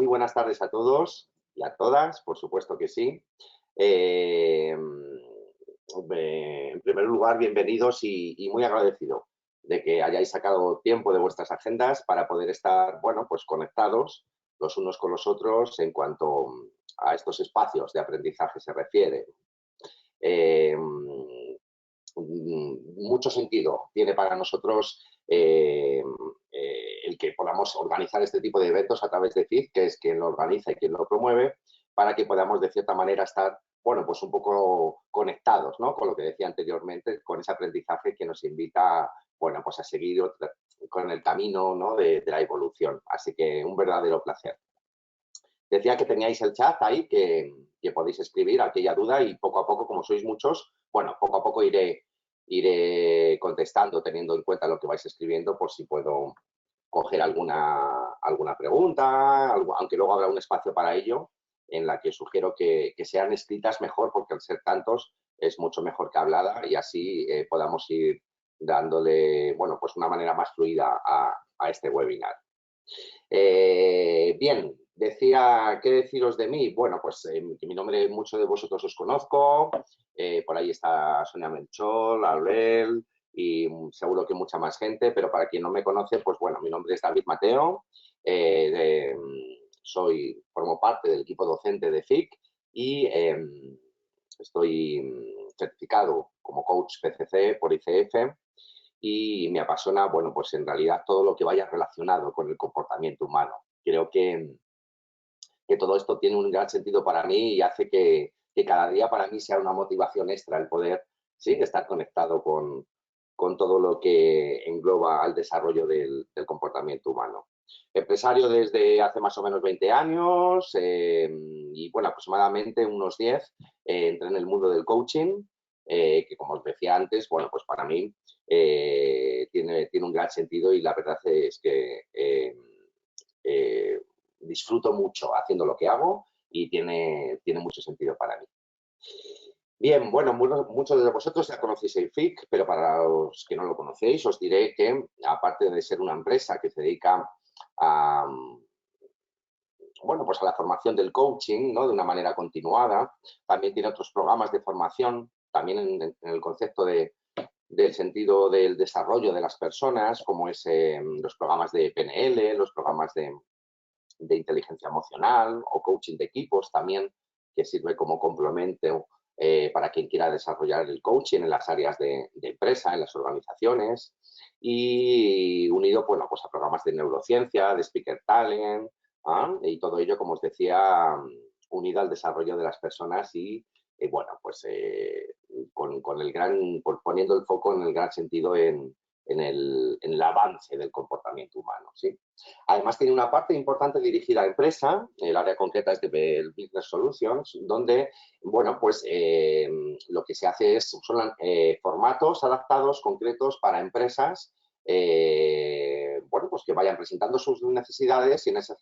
muy buenas tardes a todos y a todas, por supuesto que sí. En primer lugar, bienvenidos y muy agradecido de que hayáis sacado tiempo de vuestras agendas para poder estar, bueno, pues conectados los unos con los otros en cuanto a estos espacios de aprendizaje se refiere. Mucho sentido tiene para nosotros el que podamos organizar este tipo de eventos a través de FIC, que es quien lo organiza y quien lo promueve, para que podamos de cierta manera estar, bueno, pues un poco conectados, ¿no? Con lo que decía anteriormente, con ese aprendizaje que nos invita, bueno, pues a seguir con el camino, ¿no? de la evolución. Así que un verdadero placer. Decía que teníais el chat ahí, que podéis escribir aquella duda y poco a poco, como sois muchos, bueno, poco a poco iré contestando, teniendo en cuenta lo que vais escribiendo, por si puedo coger alguna pregunta, aunque luego habrá un espacio para ello, en la que sugiero que sean escritas mejor, porque al ser tantos es mucho mejor que hablada y así podamos ir dándole, bueno, pues una manera más fluida a este webinar. Bien, decía, ¿qué deciros de mí? Bueno, pues que mi nombre muchos de vosotros os conozco, por ahí está Sonia Melchor, Aurel y seguro que mucha más gente, pero para quien no me conoce, pues bueno, mi nombre es David Mateo, formo parte del equipo docente de FIC y estoy certificado como coach PCC por ICF y me apasiona, bueno, pues en realidad todo lo que vaya relacionado con el comportamiento humano. Creo que todo esto tiene un gran sentido para mí y hace que cada día para mí sea una motivación extra el poder, sí, estar conectado con todo lo que engloba al desarrollo del comportamiento humano. Empresario desde hace más o menos 20 años y, bueno, aproximadamente unos 10 entré en el mundo del coaching, que como os decía antes, bueno, pues para mí tiene un gran sentido y la verdad es que disfruto mucho haciendo lo que hago y tiene mucho sentido para mí. Bien, bueno, muchos de vosotros ya conocéis el FIC, pero para los que no lo conocéis os diré que, aparte de ser una empresa que se dedica a, bueno, pues a la formación del coaching, ¿no? De una manera continuada, también tiene otros programas de formación, también en el concepto del sentido del desarrollo de las personas, como es los programas de PNL, los programas de inteligencia emocional o coaching de equipos también, que sirve como complemento para quien quiera desarrollar el coaching en las áreas de empresa, en las organizaciones, y unido, bueno, pues a programas de neurociencia, de speaker talent, y todo ello, como os decía, unido al desarrollo de las personas y, bueno, pues poniendo el foco en el gran sentido en el avance del comportamiento humano, ¿sí? Además, tiene una parte importante dirigida a empresa, el área concreta es de Business Solutions, donde, bueno, pues lo que se hace son formatos adaptados, concretos para empresas, bueno, pues que vayan presentando sus necesidades y en esas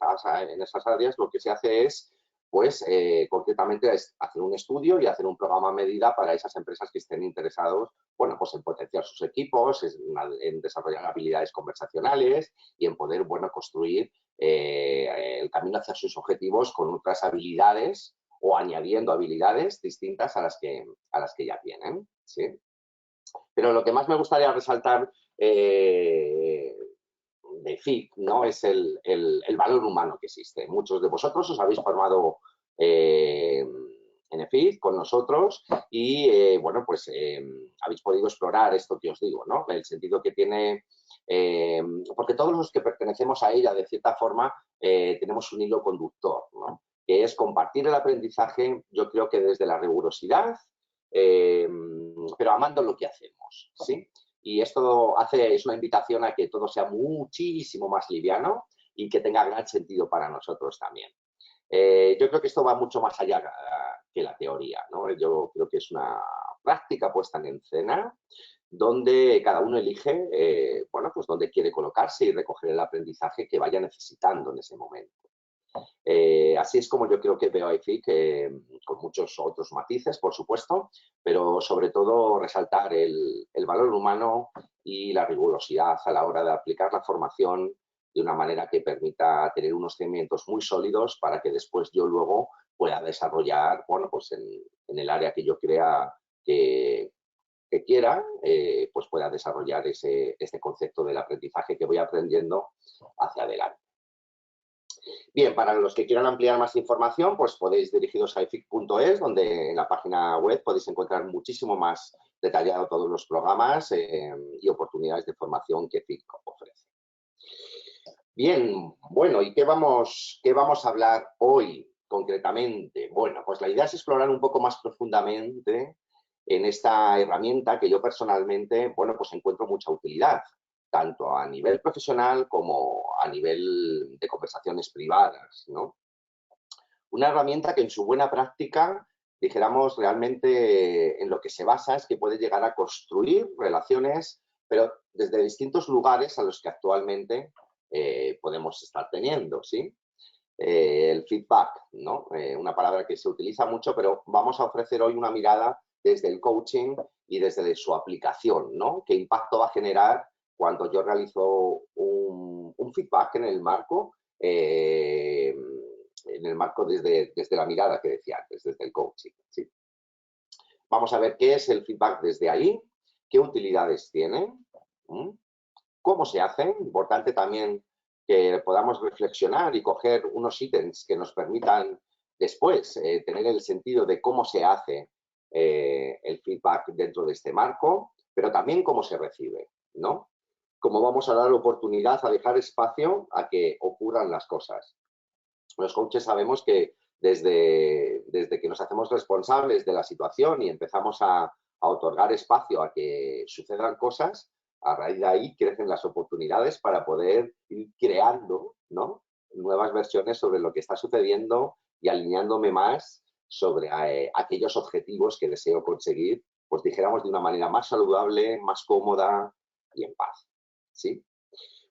áreas lo que se hace es, pues, concretamente es hacer un estudio y hacer un programa a medida para esas empresas que estén interesados, bueno, pues en potenciar sus equipos, en desarrollar habilidades conversacionales y en poder, bueno, construir el camino hacia sus objetivos con otras habilidades o añadiendo habilidades distintas a las que ya tienen, ¿sí? Pero lo que más me gustaría resaltar de FIC, ¿no? Es el valor humano que existe. Muchos de vosotros os habéis formado en FIC con nosotros y, bueno, pues habéis podido explorar esto que os digo, ¿no? El sentido que tiene, porque todos los que pertenecemos a ella, de cierta forma, tenemos un hilo conductor, ¿no? Que es compartir el aprendizaje, yo creo que desde la rigurosidad, pero amando lo que hacemos, ¿sí? Y esto es una invitación a que todo sea muchísimo más liviano y que tenga gran sentido para nosotros también. Yo creo que esto va mucho más allá que la teoría, ¿no? Yo creo que es una práctica puesta en escena donde cada uno elige, bueno, pues dónde quiere colocarse y recoger el aprendizaje que vaya necesitando en ese momento. Así es como yo creo que veo a IFIC, con muchos otros matices, por supuesto, pero sobre todo resaltar el valor humano y la rigurosidad a la hora de aplicar la formación de una manera que permita tener unos cimientos muy sólidos para que después yo luego pueda desarrollar, bueno, pues en el área que yo crea que quiera, pues pueda desarrollar este concepto del aprendizaje que voy aprendiendo hacia adelante. Bien, para los que quieran ampliar más información, pues podéis dirigiros a ific.es, donde en la página web podéis encontrar muchísimo más detallado todos los programas y oportunidades de formación que ific ofrece. Bien, bueno, ¿y qué vamos a hablar hoy concretamente? Bueno, pues la idea es explorar un poco más profundamente en esta herramienta que yo personalmente, bueno, pues encuentro mucha utilidad, tanto a nivel profesional como a nivel de conversaciones privadas, ¿no? Una herramienta que en su buena práctica, dijéramos, realmente en lo que se basa es que puede llegar a construir relaciones, pero desde distintos lugares a los que actualmente podemos estar teniendo, ¿sí? El feedback, ¿no? Una palabra que se utiliza mucho, pero vamos a ofrecer hoy una mirada desde el coaching y desde su aplicación, ¿no? ¿Qué impacto va a generar cuando yo realizo un feedback en el marco desde la mirada que decía antes, desde el coaching, ¿sí? Vamos a ver qué es el feedback desde ahí, qué utilidades tiene, cómo se hace, importante también que podamos reflexionar y coger unos ítems que nos permitan después tener el sentido de cómo se hace el feedback dentro de este marco, pero también cómo se recibe, ¿no? Cómo vamos a dar oportunidad a dejar espacio a que ocurran las cosas. Los coaches sabemos que desde que nos hacemos responsables de la situación y empezamos a otorgar espacio a que sucedan cosas, a raíz de ahí crecen las oportunidades para poder ir creando, ¿no?, nuevas versiones sobre lo que está sucediendo y alineándome más sobre aquellos objetivos que deseo conseguir, pues dijéramos de una manera más saludable, más cómoda y en paz, ¿sí?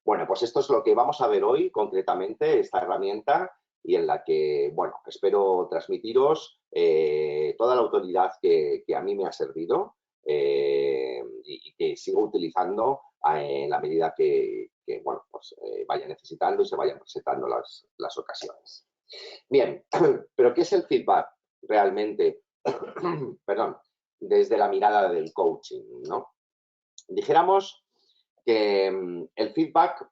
Bueno, pues esto es lo que vamos a ver hoy concretamente, esta herramienta, y en la que, bueno, espero transmitiros toda la autoridad que a mí me ha servido y que sigo utilizando en la medida que bueno, pues, vaya necesitando y se vayan presentando las ocasiones. Bien, pero ¿qué es el feedback realmente? Perdón, desde la mirada del coaching, ¿no? Dijéramos que el feedback,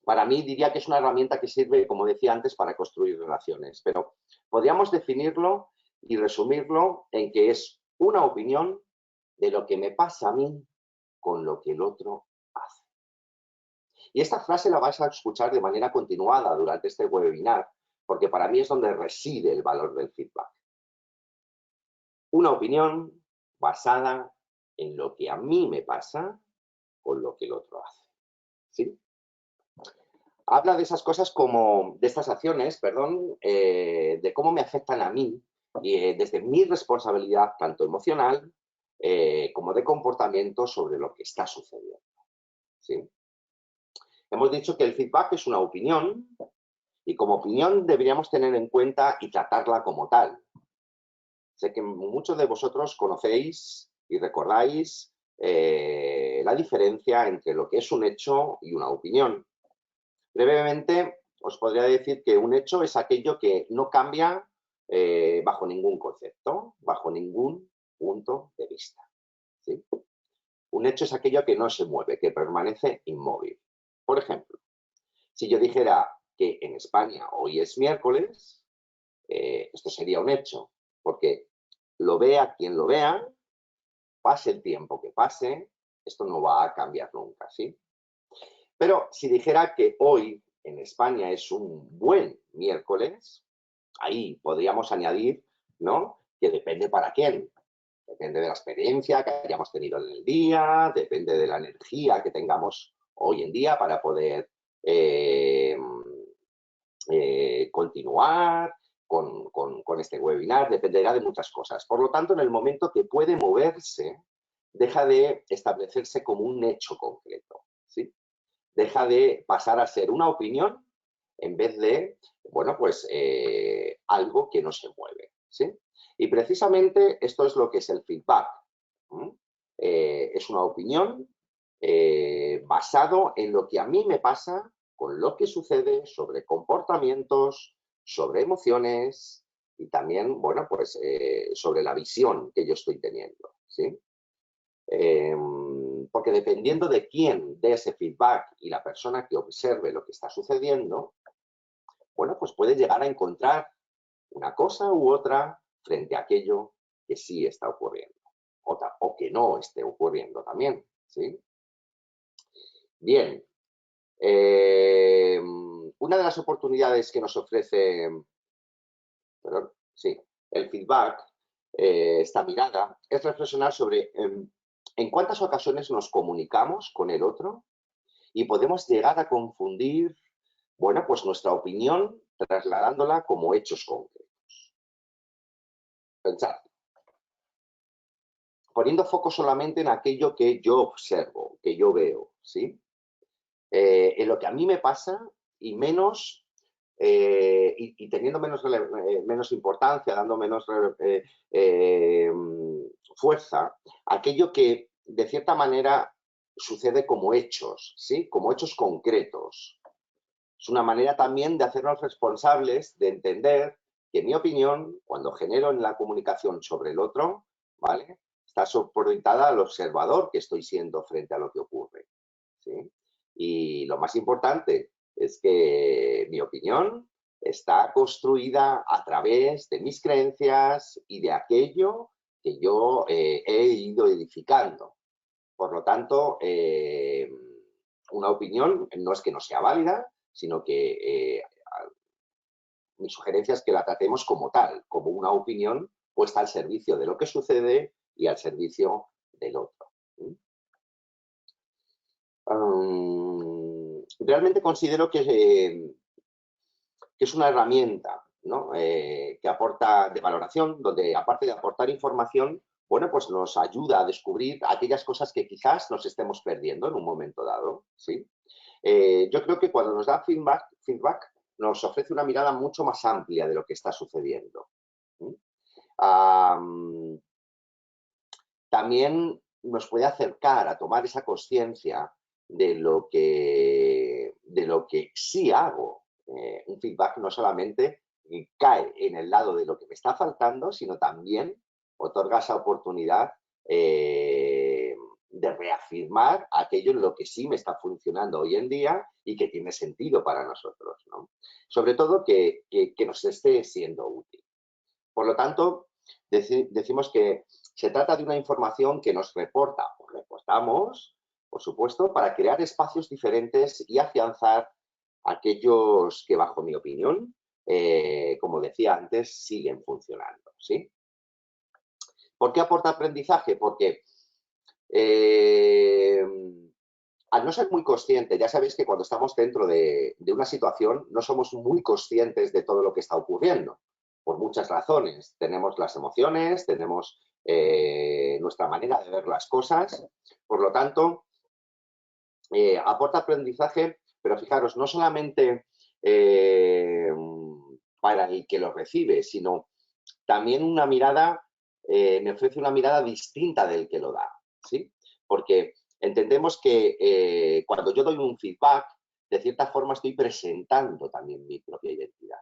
para mí, diría que es una herramienta que sirve, como decía antes, para construir relaciones, pero podríamos definirlo y resumirlo en que es una opinión de lo que me pasa a mí con lo que el otro hace. Y esta frase la vais a escuchar de manera continuada durante este webinar, porque para mí es donde reside el valor del feedback. Una opinión basada en lo que a mí me pasa con lo que el otro hace. ¿Sí? Habla de esas cosas como, de estas acciones, perdón, de cómo me afectan a mí y desde mi responsabilidad, tanto emocional como de comportamiento sobre lo que está sucediendo. ¿Sí? Hemos dicho que el feedback es una opinión y como opinión deberíamos tener en cuenta y tratarla como tal. Sé que muchos de vosotros conocéis y recordáis la diferencia entre lo que es un hecho y una opinión. Brevemente, os podría decir que un hecho es aquello que no cambia bajo ningún concepto, bajo ningún punto de vista. ¿Sí? Un hecho es aquello que no se mueve, que permanece inmóvil. Por ejemplo, si yo dijera que en España hoy es miércoles, esto sería un hecho, porque lo vea quien lo vea, pase el tiempo que pase, esto no va a cambiar nunca, ¿sí? Pero si dijera que hoy en España es un buen miércoles, ahí podríamos añadir, ¿no?, que depende para quién. Depende de la experiencia que hayamos tenido en el día, depende de la energía que tengamos hoy en día para poder continuar con este webinar, dependerá de muchas cosas. Por lo tanto, en el momento que puede moverse, deja de establecerse como un hecho concreto, ¿sí? Deja de pasar a ser una opinión en vez de, bueno, pues algo que no se mueve, ¿sí? Y precisamente esto es lo que es el feedback. Es una opinión basado en lo que a mí me pasa con lo que sucede, sobre comportamientos, sobre emociones y también, bueno, pues sobre la visión que yo estoy teniendo, ¿sí? Porque dependiendo de quién dé ese feedback y la persona que observe lo que está sucediendo, bueno, pues puede llegar a encontrar una cosa u otra frente a aquello que sí está ocurriendo o que no esté ocurriendo también, ¿sí? Bien, una de las oportunidades que nos ofrece, perdón, sí, el feedback, esta mirada, es reflexionar sobre en cuántas ocasiones nos comunicamos con el otro y podemos llegar a confundir, bueno, pues nuestra opinión trasladándola como hechos concretos. Pensad, poniendo foco solamente en aquello que yo observo, que yo veo, ¿sí? En lo que a mí me pasa y menos y teniendo menos importancia, dando menos fuerza, aquello que de cierta manera sucede como hechos, ¿sí? Como hechos concretos. Es una manera también de hacernos responsables, de entender que mi opinión, cuando genero en la comunicación sobre el otro, ¿vale? Está supeditada al observador que estoy siendo frente a lo que ocurre, ¿sí? Y lo más importante es que mi opinión está construida a través de mis creencias y de aquello que yo he ido edificando. Por lo tanto, una opinión no es que no sea válida, sino que mi sugerencia es que la tratemos como tal, como una opinión puesta al servicio de lo que sucede y al servicio del otro. Realmente considero que es una herramienta, ¿no? Que aporta de valoración, donde aparte de aportar información, bueno, pues nos ayuda a descubrir aquellas cosas que quizás nos estemos perdiendo en un momento dado, ¿sí? Yo creo que cuando nos da feedback nos ofrece una mirada mucho más amplia de lo que está sucediendo. También nos puede acercar a tomar esa conciencia de lo que sí hago. Un feedback no solamente cae en el lado de lo que me está faltando, sino también otorga esa oportunidad de reafirmar aquello en lo que sí me está funcionando hoy en día y que tiene sentido para nosotros, ¿no? Sobre todo que nos esté siendo útil. Por lo tanto, decimos que se trata de una información que nos reporta o reportamos, por supuesto, para crear espacios diferentes y afianzar aquellos que, bajo mi opinión, como decía antes, siguen funcionando, ¿sí? ¿Por qué aporta aprendizaje? Porque al no ser muy consciente, ya sabéis que cuando estamos dentro de una situación no somos muy conscientes de todo lo que está ocurriendo, por muchas razones. Tenemos las emociones, tenemos nuestra manera de ver las cosas, por lo tanto, aporta aprendizaje, pero fijaros, no solamente para el que lo recibe, sino también una mirada, me ofrece una mirada distinta del que lo da, ¿sí? Porque entendemos que cuando yo doy un feedback, de cierta forma estoy presentando también mi propia identidad.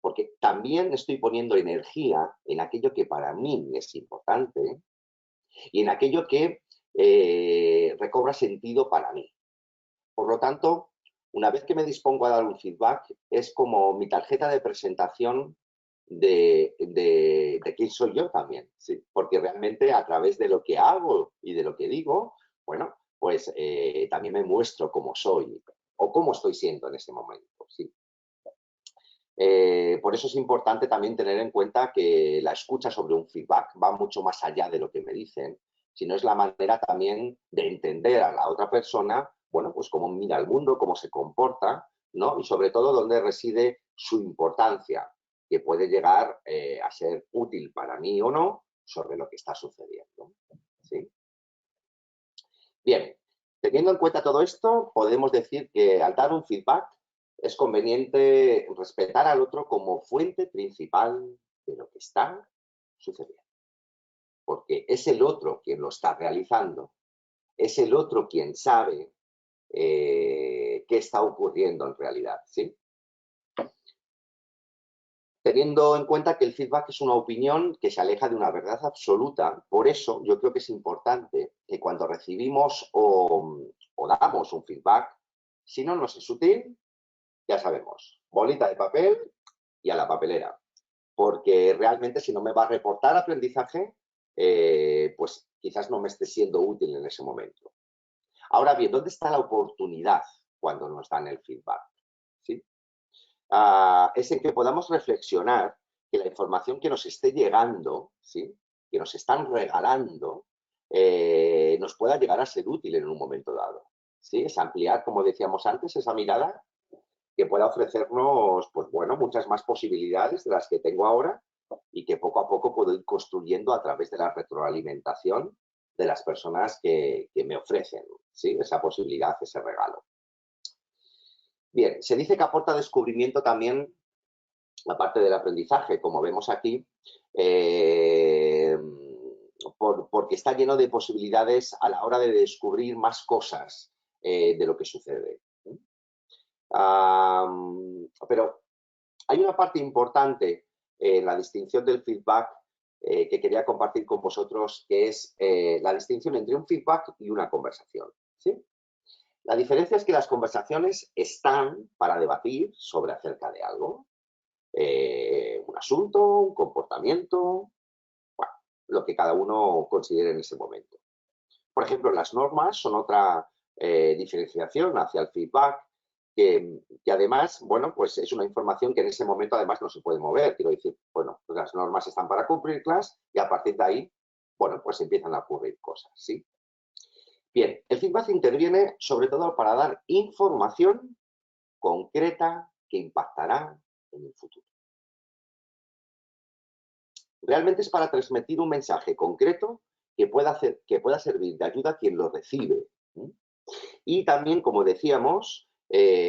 Porque también estoy poniendo energía en aquello que para mí es importante y en aquello que recobra sentido para mí. Por lo tanto, una vez que me dispongo a dar un feedback, es como mi tarjeta de presentación de quién soy yo también, ¿sí? Porque realmente a través de lo que hago y de lo que digo, bueno, pues también me muestro cómo soy o cómo estoy siendo en ese momento, ¿sí? Por eso es importante también tener en cuenta que la escucha sobre un feedback va mucho más allá de lo que me dicen, sino es la manera también de entender a la otra persona, bueno, pues cómo mira el mundo, cómo se comporta, ¿no? Y sobre todo dónde reside su importancia, que puede llegar a ser útil para mí o no sobre lo que está sucediendo, ¿sí? Bien, teniendo en cuenta todo esto, podemos decir que al dar un feedback es conveniente respetar al otro como fuente principal de lo que está sucediendo, porque es el otro quien lo está realizando, es el otro quien sabe qué qué está ocurriendo en realidad, ¿sí? Teniendo en cuenta que el feedback es una opinión que se aleja de una verdad absoluta, por eso yo creo que es importante que cuando recibimos o damos un feedback, si no nos es útil, ya sabemos, bolita de papel y a la papelera, porque realmente si no me va a reportar aprendizaje, pues quizás no me esté siendo útil en ese momento. Ahora bien, ¿dónde está la oportunidad cuando nos dan el feedback? ¿Sí? Es en que podamos reflexionar que la información que nos esté llegando, ¿sí? Que nos están regalando, nos pueda llegar a ser útil en un momento dado. ¿Sí? Es ampliar, como decíamos antes, esa mirada que pueda ofrecernos, pues bueno, muchas más posibilidades de las que tengo ahora y que poco a poco puedo ir construyendo a través de la retroalimentación de las personas que me ofrecen, ¿sí? Esa posibilidad, ese regalo. Bien, se dice que aporta descubrimiento también, aparte del aprendizaje, como vemos aquí, porque está lleno de posibilidades a la hora de descubrir más cosas de lo que sucede. Pero hay una parte importante en la distinción del feedback que quería compartir con vosotros, que es la distinción entre un feedback y una conversación. ¿Sí? La diferencia es que las conversaciones están para debatir sobre acerca de algo, un asunto, un comportamiento, bueno, lo que cada uno considere en ese momento. Por ejemplo, las normas son otra diferenciación hacia el feedback, que además, bueno, pues es una información que en ese momento además no se puede mover. Quiero decir, bueno, pues las normas están para cumplirlas y a partir de ahí, bueno, pues empiezan a ocurrir cosas, ¿sí? Bien, el feedback interviene sobre todo para dar información concreta que impactará en el futuro. Realmente es para transmitir un mensaje concreto que pueda servir de ayuda a quien lo recibe. Y también, como decíamos,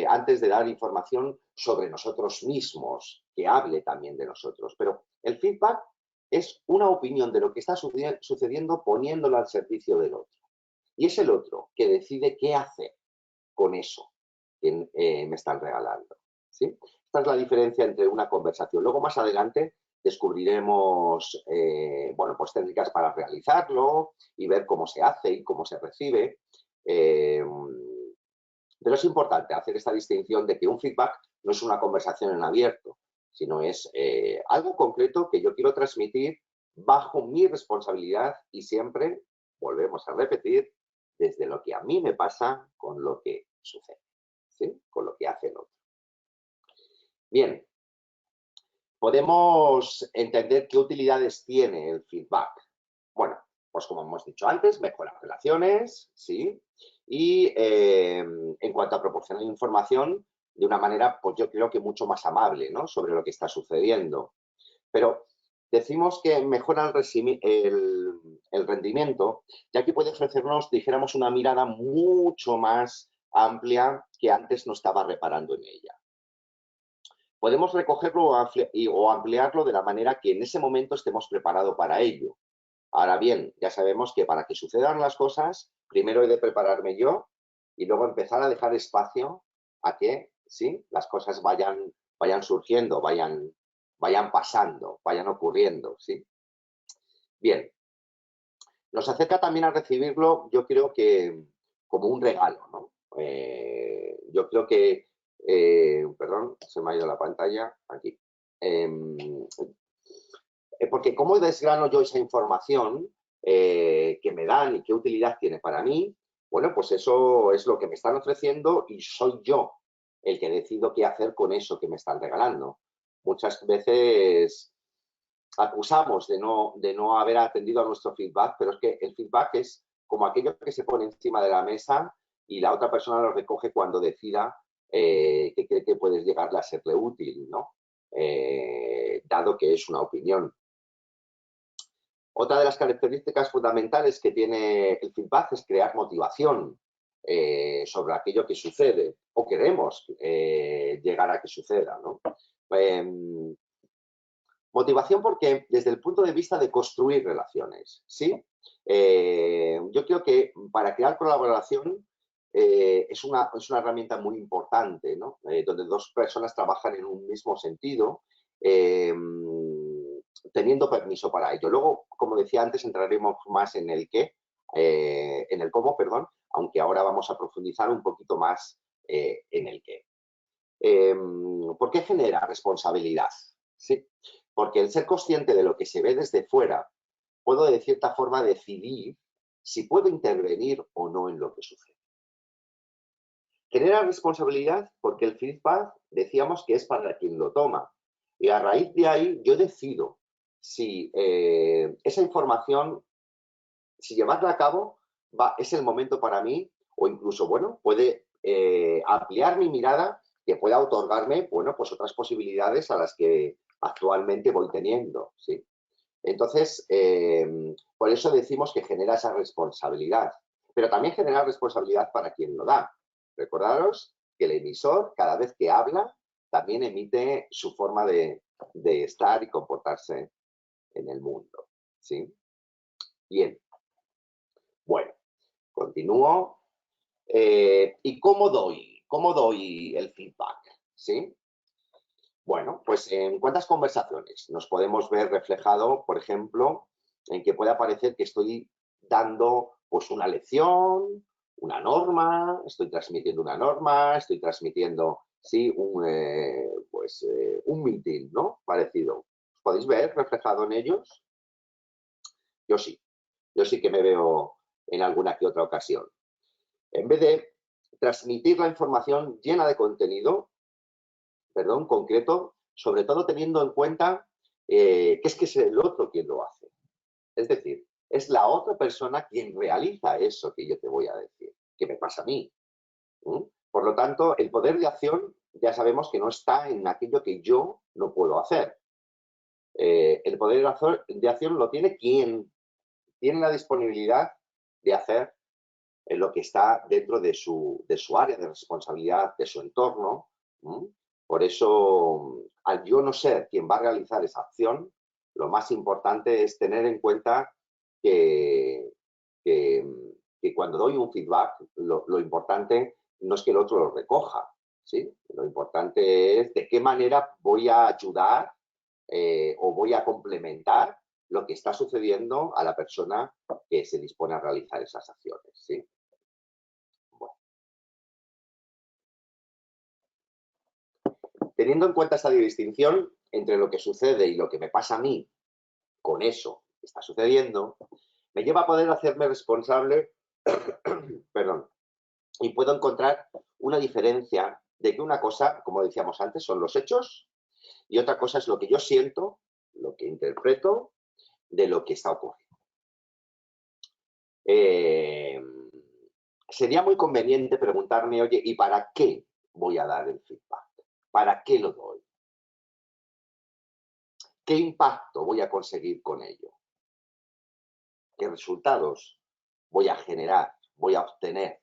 antes de dar información sobre nosotros mismos, que hable también de nosotros. Pero el feedback es una opinión de lo que está sucediendo poniéndolo al servicio del otro. Y es el otro que decide qué hacer con eso que me están regalando. ¿Sí? Esta es la diferencia entre una conversación. Luego, más adelante, descubriremos bueno, pues técnicas para realizarlo y ver cómo se hace y cómo se recibe. Pero es importante hacer esta distinción de que un feedback no es una conversación en abierto, sino es algo concreto que yo quiero transmitir bajo mi responsabilidad y siempre, volvemos a repetir, desde lo que a mí me pasa con lo que sucede, ¿sí? Con lo que hace el otro. Bien, podemos entender qué utilidades tiene el feedback. Bueno, pues como hemos dicho antes, mejora relaciones, ¿sí? Y en cuanto a proporcionar información de una manera, pues yo creo que mucho más amable, ¿no? Sobre lo que está sucediendo. Pero decimos que mejora el rendimiento, ya que puede ofrecernos, dijéramos, una mirada mucho más amplia que antes no estaba reparando en ella. Podemos recogerlo o ampliarlo de la manera que en ese momento estemos preparados para ello. Ahora bien, ya sabemos que para que sucedan las cosas, primero he de prepararme yo y luego empezar a dejar espacio a que, ¿sí?, las cosas vayan surgiendo, vayan pasando, vayan ocurriendo, ¿sí? Bien, nos acerca también a recibirlo, yo creo que como un regalo, ¿no? Yo creo que, perdón, se me ha ido la pantalla, aquí. Porque cómo desgrano yo esa información que me dan y qué utilidad tiene para mí, bueno, pues eso es lo que me están ofreciendo y soy yo el que decido qué hacer con eso que me están regalando. Muchas veces acusamos de no haber atendido a nuestro feedback, pero es que el feedback es como aquello que se pone encima de la mesa y la otra persona lo recoge cuando decida que cree que puedes llegarle a serle útil, ¿no? Dado que es una opinión. Otra de las características fundamentales que tiene el feedback es crear motivación sobre aquello que sucede o queremos llegar a que suceda, ¿no? Motivación porque desde el punto de vista de construir relaciones, ¿sí? Yo creo que para crear colaboración es una herramienta muy importante, ¿no? Donde dos personas trabajan en un mismo sentido, teniendo permiso para ello. Luego, como decía antes, entraremos más en el qué, en el cómo, perdón, aunque ahora vamos a profundizar un poquito más en el qué. ¿Por qué genera responsabilidad? ¿Sí? Porque el ser consciente de lo que se ve desde fuera, puedo de cierta forma decidir si puedo intervenir o no en lo que sucede. Genera responsabilidad porque el feedback decíamos que es para quien lo toma. Y a raíz de ahí yo decido si esa información, si llevarla a cabo, es el momento para mí o incluso, bueno, puede ampliar mi mirada que pueda otorgarme, bueno, pues otras posibilidades a las que actualmente voy teniendo, ¿sí? Entonces, por eso decimos que genera esa responsabilidad, pero también genera responsabilidad para quien lo da. Recordaros que el emisor, cada vez que habla, también emite su forma de estar y comportarse en el mundo, ¿sí? Bien. Bueno, continúo. ¿Y cómo doy? ¿Cómo doy el feedback? ¿Sí? Bueno, pues en cuántas conversaciones nos podemos ver reflejado, por ejemplo, en que pueda parecer que estoy dando pues una lección, una norma, estoy transmitiendo una norma, estoy transmitiendo, sí, un meeting, ¿no? Parecido. ¿Os podéis ver reflejado en ellos? Yo sí que me veo en alguna que otra ocasión. En vez de transmitir la información llena de contenido, perdón, concreto, sobre todo teniendo en cuenta que es el otro quien lo hace. Es decir, es la otra persona quien realiza eso que yo te voy a decir, que me pasa a mí. Por lo tanto, el poder de acción ya sabemos que no está en aquello que yo no puedo hacer. El poder de acción lo tiene quien tiene la disponibilidad de hacer lo que está dentro de su área de responsabilidad, de su entorno. Por eso, al yo no ser quien va a realizar esa acción, lo más importante es tener en cuenta que, que, que cuando doy un feedback, lo importante no es que el otro lo recoja, ¿sí? Lo importante es de qué manera voy a ayudar o voy a complementar lo que está sucediendo a la persona que se dispone a realizar esas acciones, ¿sí? Bueno. Teniendo en cuenta esta distinción entre lo que sucede y lo que me pasa a mí con eso que está sucediendo, me lleva a poder hacerme responsable, perdón, y puedo encontrar una diferencia de que una cosa, como decíamos antes, son los hechos y otra cosa es lo que yo siento, lo que interpreto de lo que está ocurriendo. Sería muy conveniente preguntarme, oye, ¿y para qué voy a dar el feedback? ¿Para qué lo doy? ¿Qué impacto voy a conseguir con ello? ¿Qué resultados voy a generar, voy a obtener?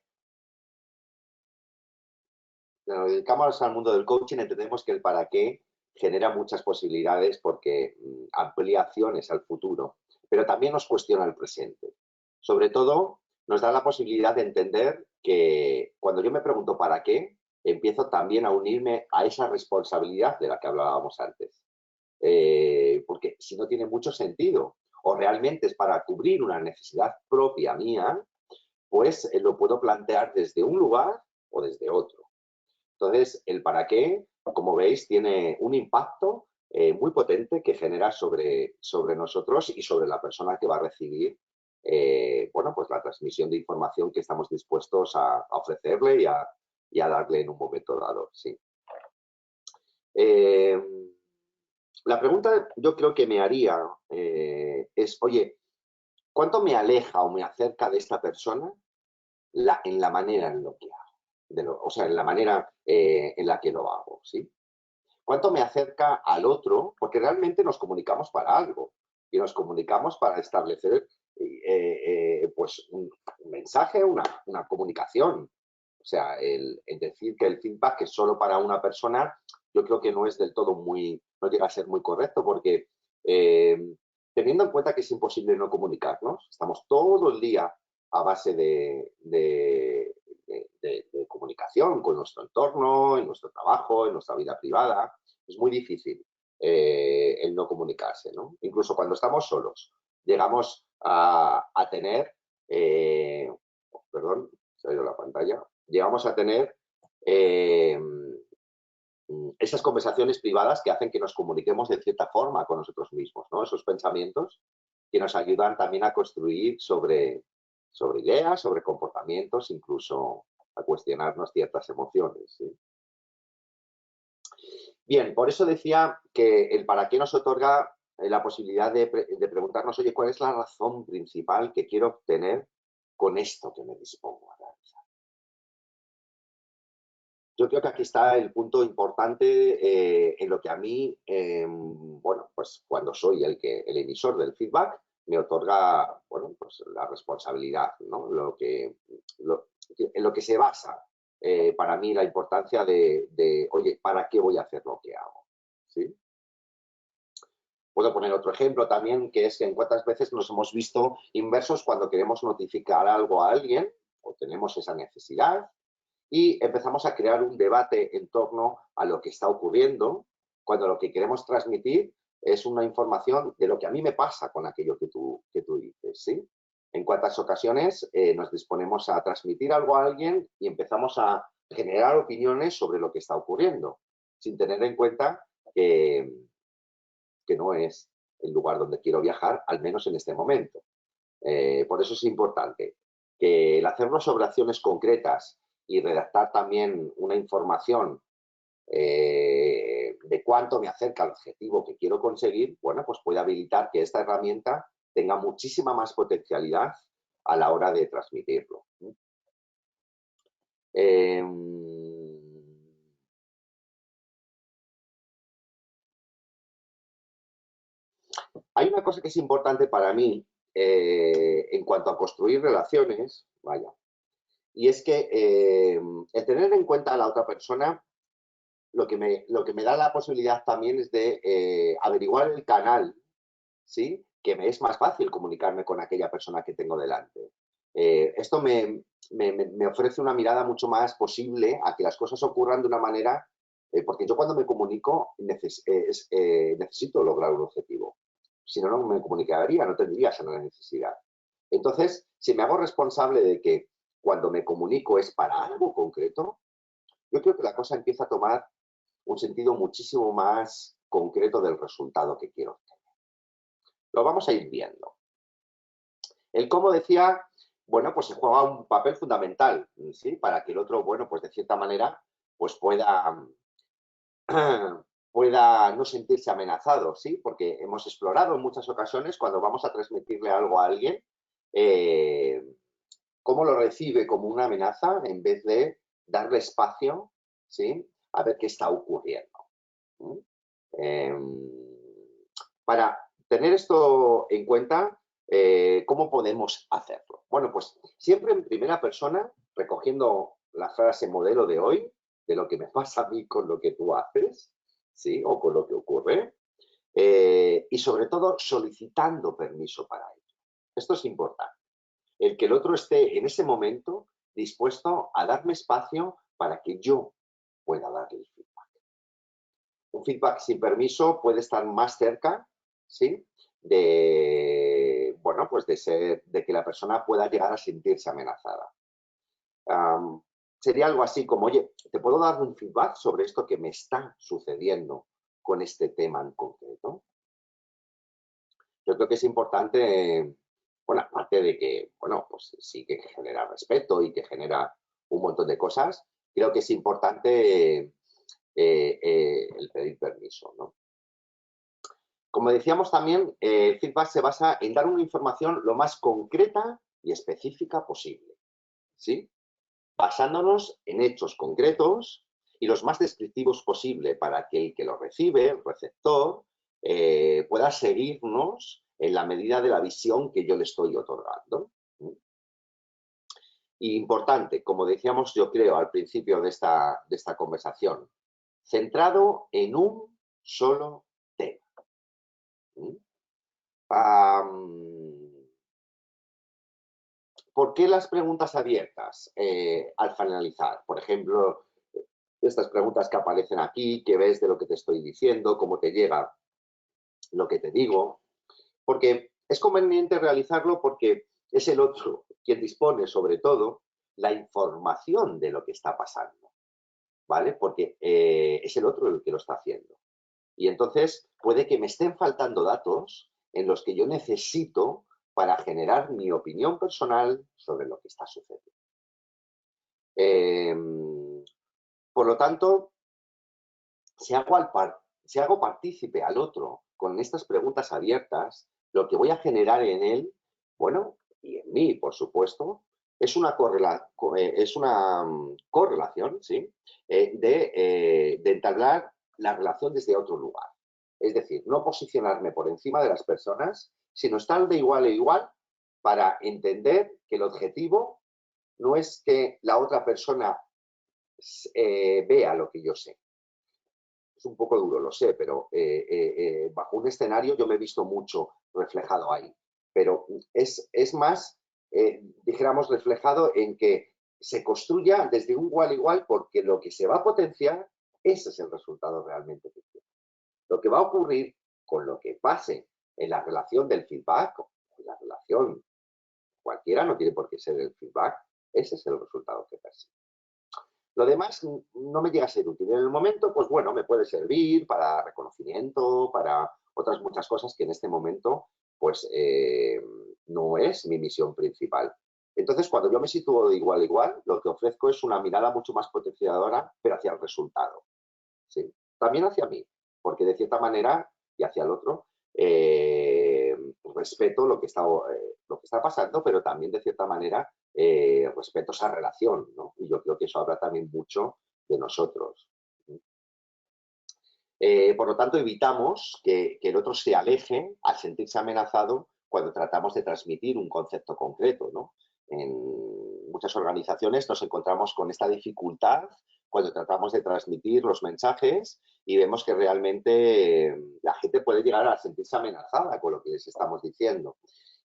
Cuando nos dedicamos al mundo del coaching, entendemos que el para qué genera muchas posibilidades porque amplía acciones al futuro, pero también nos cuestiona el presente. Sobre todo, nos da la posibilidad de entender que cuando yo me pregunto para qué, empiezo también a unirme a esa responsabilidad de la que hablábamos antes. Porque si no tiene mucho sentido o realmente es para cubrir una necesidad propia mía, pues lo puedo plantear desde un lugar o desde otro. Entonces, el para qué, como veis, tiene un impacto muy potente que genera sobre nosotros y sobre la persona que va a recibir bueno, pues la transmisión de información que estamos dispuestos a ofrecerle y a darle en un momento dado. Sí. La pregunta yo creo que me haría es, oye, ¿cuánto me aleja o me acerca de esta persona en la manera en lo que hago? O sea, en la manera en la que lo hago, ¿sí? ¿Cuánto me acerca al otro? Porque realmente nos comunicamos para algo y nos comunicamos para establecer pues un mensaje, una comunicación. O sea, el decir que el feedback es solo para una persona, yo creo que no es del todo no llega a ser muy correcto porque teniendo en cuenta que es imposible no comunicarnos, estamos todo el día a base de de comunicación con nuestro entorno, en nuestro trabajo, en nuestra vida privada. Es muy difícil el no comunicarse, ¿no? Incluso cuando estamos solos, llegamos a tener, perdón, se ha ido la pantalla, llegamos a tener esas conversaciones privadas que hacen que nos comuniquemos de cierta forma con nosotros mismos, ¿no? Esos pensamientos que nos ayudan también a construir sobre ideas, sobre comportamientos, incluso a cuestionarnos ciertas emociones, ¿sí? Bien, por eso decía que el para qué nos otorga la posibilidad de preguntarnos, oye, ¿cuál es la razón principal que quiero obtener con esto que me dispongo a realizar? Yo creo que aquí está el punto importante en lo que a mí, bueno, pues cuando soy el emisor del feedback, me otorga, bueno, pues la responsabilidad, ¿no? En lo que se basa para mí la importancia oye, ¿para qué voy a hacer lo que hago? ¿Sí? Puedo poner otro ejemplo también, que es que en cuántas veces nos hemos visto inversos cuando queremos notificar algo a alguien o tenemos esa necesidad y empezamos a crear un debate en torno a lo que está ocurriendo, cuando lo que queremos transmitir es una información de lo que a mí me pasa con aquello que tú dices, ¿sí? En cuántas ocasiones nos disponemos a transmitir algo a alguien y empezamos a generar opiniones sobre lo que está ocurriendo, sin tener en cuenta que no es el lugar donde quiero viajar, al menos en este momento. Por eso es importante que el hacerlo sobre acciones concretas y redactar también una información de cuánto me acerca al objetivo que quiero conseguir, bueno, pues puede habilitar que esta herramienta tenga muchísima más potencialidad a la hora de transmitirlo. Eh, Hay una cosa que es importante para mí en cuanto a construir relaciones, vaya, y es que el tener en cuenta a la otra persona lo que me da la posibilidad también es de averiguar el canal, ¿sí? Que me es más fácil comunicarme con aquella persona que tengo delante. Esto me ofrece una mirada mucho más posible a que las cosas ocurran de una manera, porque yo cuando me comunico necesito lograr un objetivo. Si no, no me comunicaría, no tendría esa necesidad. Entonces, si me hago responsable de que cuando me comunico es para algo concreto, yo creo que la cosa empieza a tomar un sentido muchísimo más concreto del resultado que quiero obtener. Lo vamos a ir viendo. El cómo decía, bueno, pues se juega un papel fundamental, ¿sí? Para que el otro, bueno, pues de cierta manera, pues pueda no sentirse amenazado, ¿sí? Porque hemos explorado en muchas ocasiones cuando vamos a transmitirle algo a alguien, eh, cómo lo recibe como una amenaza en vez de darle espacio, ¿sí? A ver qué está ocurriendo. Eh, para tener esto en cuenta, ¿cómo podemos hacerlo? Bueno, pues siempre en primera persona, recogiendo la frase modelo de hoy, de lo que me pasa a mí con lo que tú haces, ¿sí? O con lo que ocurre, y sobre todo solicitando permiso para ello. Esto es importante. El que el otro esté en ese momento dispuesto a darme espacio para que yo pueda darle el feedback. Un feedback sin permiso puede estar más cerca, ¿sí? Bueno, pues de que la persona pueda llegar a sentirse amenazada. Sería algo así como, oye, ¿te puedo dar un feedback sobre esto que me está sucediendo con este tema en concreto? Yo creo que es importante, bueno, aparte de que, bueno, pues sí que genera respeto y que genera un montón de cosas, creo que es importante el pedir permiso, ¿no? Como decíamos también, el feedback se basa en dar una información lo más concreta y específica posible, ¿sí? Basándonos en hechos concretos y los más descriptivos posible para que el que lo recibe, el receptor, pueda seguirnos en la medida de la visión que yo le estoy otorgando. Y importante, como decíamos yo creo al principio de esta conversación, centrado en un solo tema. ¿por qué las preguntas abiertas al finalizar? Por ejemplo, estas preguntas que aparecen aquí, ¿qué ves de lo que te estoy diciendo? ¿Cómo te llega lo que te digo? Porque es conveniente realizarlo porque es el otro quien dispone, sobre todo, la información de lo que está pasando, ¿vale? Porque es el otro el que lo está haciendo. Y entonces puede que me estén faltando datos en los que yo necesito para generar mi opinión personal sobre lo que está sucediendo. Por lo tanto, si hago partícipe al otro con estas preguntas abiertas, lo que voy a generar en él, bueno, y en mí, por supuesto, es una correlación, ¿sí? De entablar la relación desde otro lugar. Es decir, no posicionarme por encima de las personas, sino estar de igual a igual para entender que el objetivo no es que la otra persona vea lo que yo sé. Es un poco duro, lo sé, pero bajo un escenario yo me he visto mucho reflejado ahí. Pero es más, dijéramos, reflejado en que se construya desde un igual a igual porque lo que se va a potenciar, ese es el resultado realmente que quiero. Lo que va a ocurrir con lo que pase en la relación del feedback, en la relación cualquiera, no tiene por qué ser el feedback, ese es el resultado que persigue. Lo demás no me llega a ser útil. En el momento, pues bueno, me puede servir para reconocimiento, para otras muchas cosas que en este momento, pues no es mi misión principal. Entonces, cuando yo me sitúo de igual a igual, lo que ofrezco es una mirada mucho más potenciadora, pero hacia el resultado. ¿Sí? También hacia mí, porque de cierta manera, y hacia el otro, respeto lo que está pasando, pero también de cierta manera respeto esa relación, ¿no? Y yo creo que eso habla también mucho de nosotros. Por lo tanto, evitamos que el otro se aleje al sentirse amenazado cuando tratamos de transmitir un concepto concreto, ¿no? En muchas organizaciones nos encontramos con esta dificultad cuando tratamos de transmitir los mensajes y vemos que realmente la gente puede llegar a sentirse amenazada con lo que les estamos diciendo.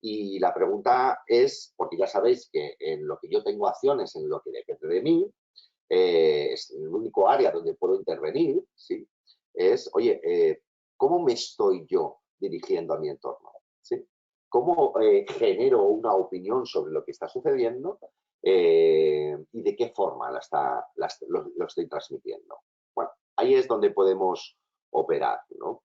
Y la pregunta es, porque ya sabéis que en lo que yo tengo acciones, en lo que depende de mí, es el único área donde puedo intervenir, ¿sí? Es, oye, ¿cómo me estoy yo dirigiendo a mi entorno? ¿Sí? ¿Cómo genero una opinión sobre lo que está sucediendo y de qué forma lo estoy transmitiendo? Bueno, ahí es donde podemos operar, ¿no?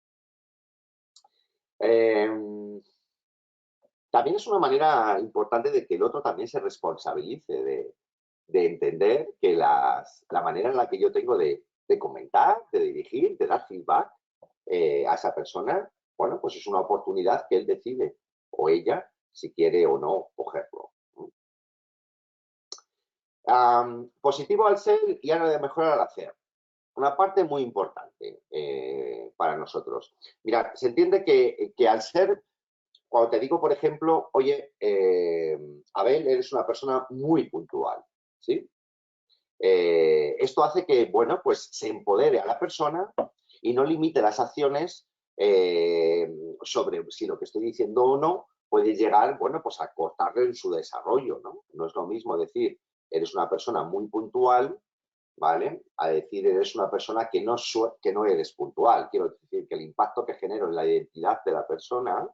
También es una manera importante de que el otro también se responsabilice de entender que la manera en la que yo tengo de comentar, de dirigir, de dar feedback a esa persona, bueno, pues es una oportunidad que él decide, o ella, si quiere o no cogerlo. Positivo al ser y área de mejora al hacer. Una parte muy importante para nosotros. Mira, se entiende que al ser, cuando te digo, por ejemplo, oye, Abel, eres una persona muy puntual, ¿sí? Esto hace que, bueno, pues se empodere a la persona y no limite las acciones sobre si lo que estoy diciendo o no puede llegar, bueno, pues a cortarle en su desarrollo, ¿no? No es lo mismo decir, eres una persona muy puntual, ¿vale? A decir, eres una persona que no eres puntual. Quiero decir que el impacto que genero en la identidad de la persona,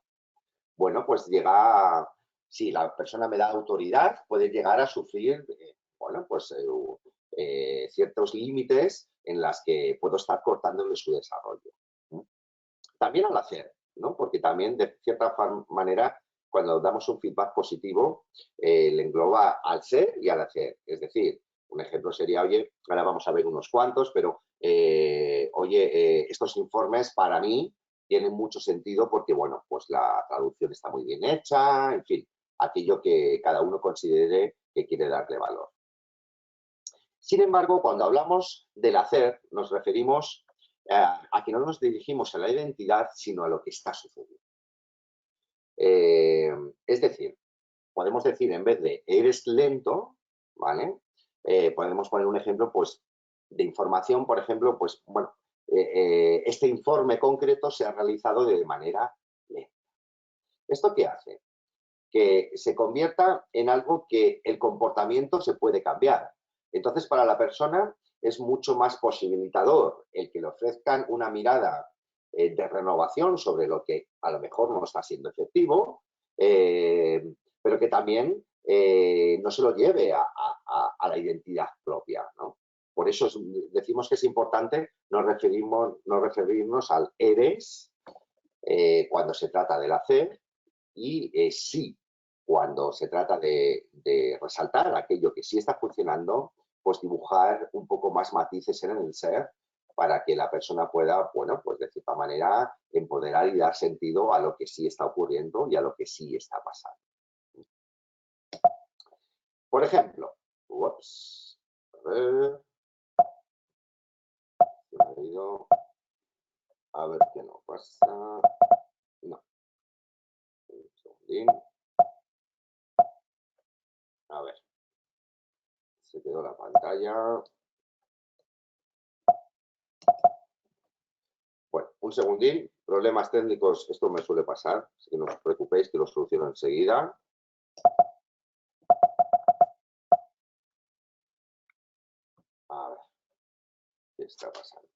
bueno, pues llega, si la persona me da autoridad, puede llegar a sufrir, bueno, pues ciertos límites en las que puedo estar cortándole su desarrollo. ¿No? También al hacer, ¿no? Porque también, de cierta manera, cuando damos un feedback positivo, le engloba al ser y al hacer. Es decir, un ejemplo sería, oye, ahora vamos a ver unos cuantos, pero, oye, estos informes para mí tienen mucho sentido porque, bueno, pues la traducción está muy bien hecha, en fin, aquello que cada uno considere que quiere darle valor. Sin embargo, cuando hablamos del hacer, nos referimos a que no nos dirigimos a la identidad, sino a lo que está sucediendo. Es decir, podemos decir, en vez de eres lento, ¿vale? Podemos poner un ejemplo, pues, de información, por ejemplo, pues, bueno, este informe concreto se ha realizado de manera lenta. ¿Esto qué hace? que se convierta en algo que el comportamiento se puede cambiar. Entonces, para la persona es mucho más posibilitador el que le ofrezcan una mirada de renovación sobre lo que a lo mejor no está siendo efectivo, pero que también no se lo lleve a la identidad propia, ¿no? Por eso decimos que es importante no referirnos al eres cuando se trata del hacer y sí cuando se trata de resaltar aquello que sí está funcionando, pues dibujar un poco más matices en el ser para que la persona pueda, bueno, pues de cierta manera empoderar y dar sentido a lo que sí está ocurriendo y a lo que sí está pasando. Por ejemplo, a ver qué no pasa. No. Un segundín. A ver. Se quedó la pantalla. Bueno, un segundín. Problemas técnicos, esto me suele pasar. Así que no os preocupéis que lo soluciono enseguida. A ver. ¿Qué está pasando?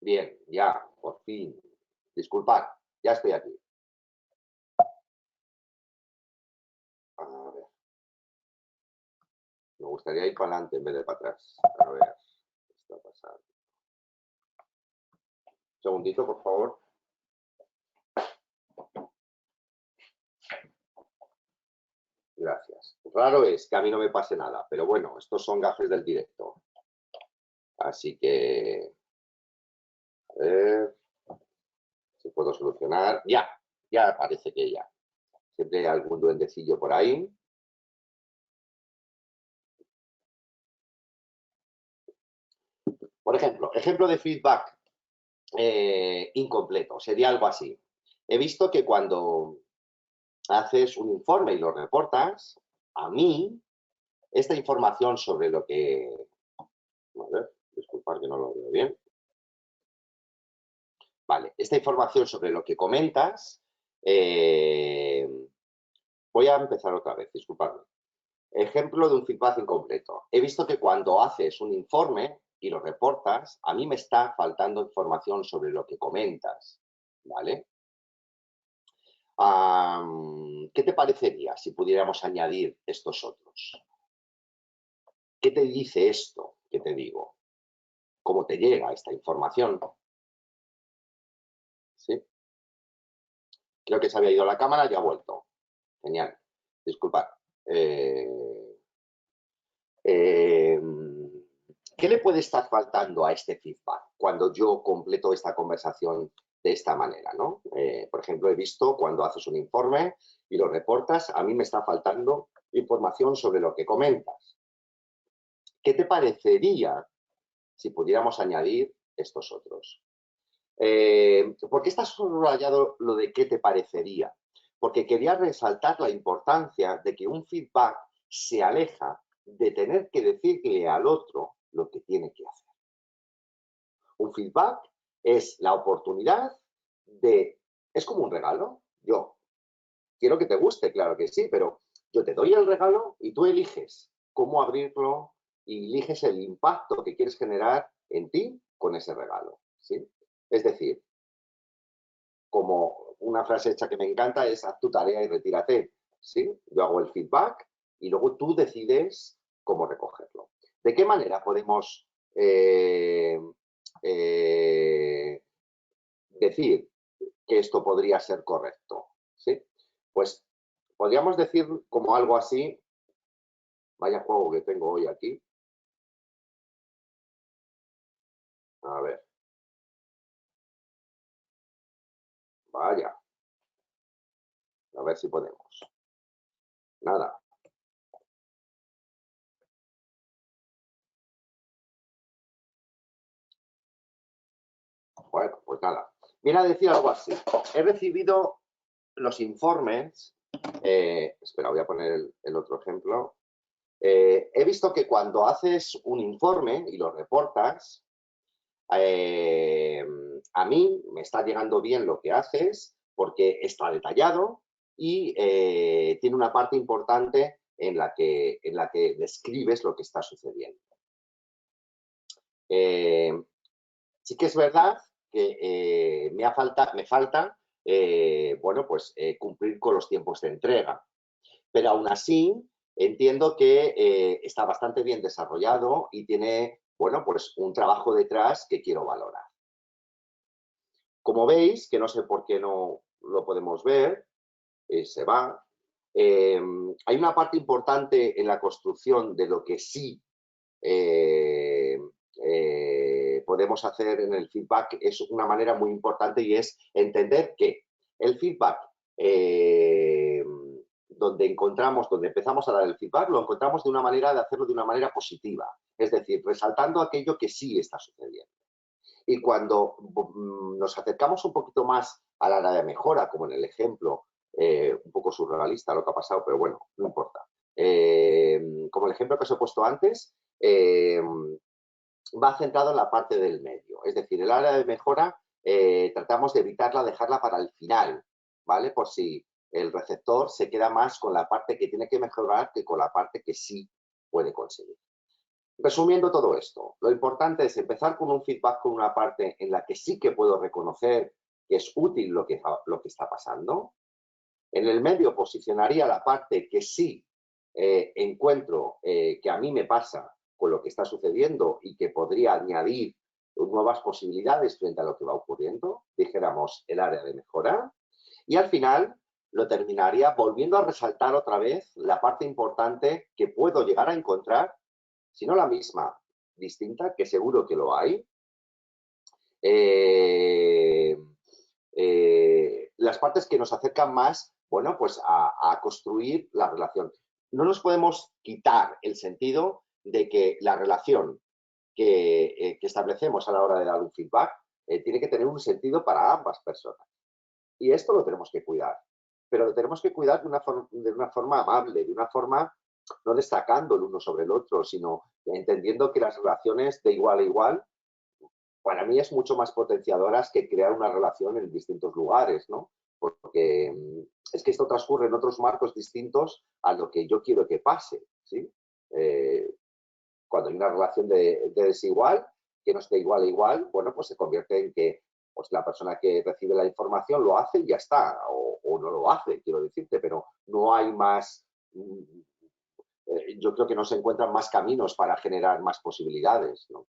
Bien, ya, por fin. Disculpad, ya estoy aquí. A ver. Me gustaría ir para adelante en vez de para atrás. A ver, ¿qué está pasando? Un segundito, por favor. Gracias. Raro es que a mí no me pase nada, pero bueno, estos son gajes del directo. Así que, a ver si puedo solucionar. Ya parece que ya. Siempre hay algún duendecillo por ahí. Por ejemplo de feedback incompleto. Sería algo así. He visto que cuando haces un informe y lo reportas, a mí, esta información sobre lo que... A ver, disculpad que no lo veo bien. Vale, esta información sobre lo que comentas, voy a empezar otra vez, disculpadme. Ejemplo de un feedback incompleto. He visto que cuando haces un informe y lo reportas, a mí me está faltando información sobre lo que comentas, ¿vale? ¿Qué te parecería si pudiéramos añadir estos otros? ¿Qué te dice esto que te digo? ¿Cómo te llega esta información? ¿Sí? Creo que se había ido la cámara y ha vuelto. Genial. Disculpad. ¿Qué le puede estar faltando a este feedback cuando yo completo esta conversación de esta manera, ¿no? Por ejemplo, he visto cuando haces un informe y lo reportas, a mí me está faltando información sobre lo que comentas. ¿Qué te parecería si pudiéramos añadir estos otros? ¿Por qué estás subrayado lo de qué te parecería? Porque quería resaltar la importancia de que un feedback se aleja de tener que decirle al otro lo que tiene que hacer. Un feedback es la oportunidad de... Es como un regalo. Yo quiero que te guste, claro que sí, pero yo te doy el regalo y tú eliges cómo abrirlo y eliges el impacto que quieres generar en ti con ese regalo, ¿sí? Es decir, como una frase hecha que me encanta es haz tu tarea y retírate, ¿sí? Yo hago el feedback y luego tú decides cómo recogerlo. ¿De qué manera podemos decir que esto podría ser correcto? ¿Sí? Pues podríamos decir como algo así, vaya juego que tengo hoy aquí. A ver. Vaya. A ver si podemos. Nada. Bueno, pues nada. Viene a decir algo así. He recibido los informes. Espera, voy a poner el otro ejemplo. He visto que cuando haces un informe y lo reportas, a a mí me está llegando bien lo que haces porque está detallado y tiene una parte importante en la que describes lo que está sucediendo. Sí que es verdad que me falta bueno, pues, cumplir con los tiempos de entrega, pero aún así entiendo que está bastante bien desarrollado y tiene, bueno, pues un trabajo detrás que quiero valorar. Como veis, que no sé por qué no lo podemos ver, se va, hay una parte importante en la construcción de lo que sí podemos hacer en el feedback, es una manera muy importante y es entender que el feedback donde empezamos a dar el feedback, lo encontramos de una manera de hacerlo de una manera positiva, es decir, resaltando aquello que sí está sucediendo. Y cuando nos acercamos un poquito más al área de mejora, como en el ejemplo, un poco surrealista lo que ha pasado, pero bueno, no importa. Como el ejemplo que os he puesto antes, va centrado en la parte del medio. Es decir, el área de mejora tratamos de evitarla, dejarla para el final, ¿vale? Por si el receptor se queda más con la parte que tiene que mejorar que con la parte que sí puede conseguir. Resumiendo todo esto, lo importante es empezar con un feedback con una parte en la que sí que puedo reconocer que es útil lo que está pasando. En el medio posicionaría la parte que sí encuentro que a mí me pasa con lo que está sucediendo y que podría añadir nuevas posibilidades frente a lo que va ocurriendo, dijéramos el área de mejora. Y al final lo terminaría volviendo a resaltar otra vez la parte importante que puedo llegar a encontrar, si no la misma, distinta, que seguro que lo hay. Las partes que nos acercan más, bueno, pues a construir la relación. No nos podemos quitar el sentido de que la relación que establecemos a la hora de dar un feedback tiene que tener un sentido para ambas personas. Y esto lo tenemos que cuidar. Pero lo tenemos que cuidar de una forma amable, de una forma no destacando el uno sobre el otro, sino entendiendo que las relaciones de igual a igual, para mí es mucho más potenciadoras que crear una relación en distintos lugares, ¿no? Porque es que esto transcurre en otros marcos distintos a lo que yo quiero que pase, ¿sí? Cuando hay una relación de desigual, que no esté igual a igual, bueno, pues se convierte en que pues, la persona que recibe la información lo hace y ya está, o no lo hace, quiero decirte, pero no hay más, yo creo que no se encuentran más caminos para generar más posibilidades, ¿no?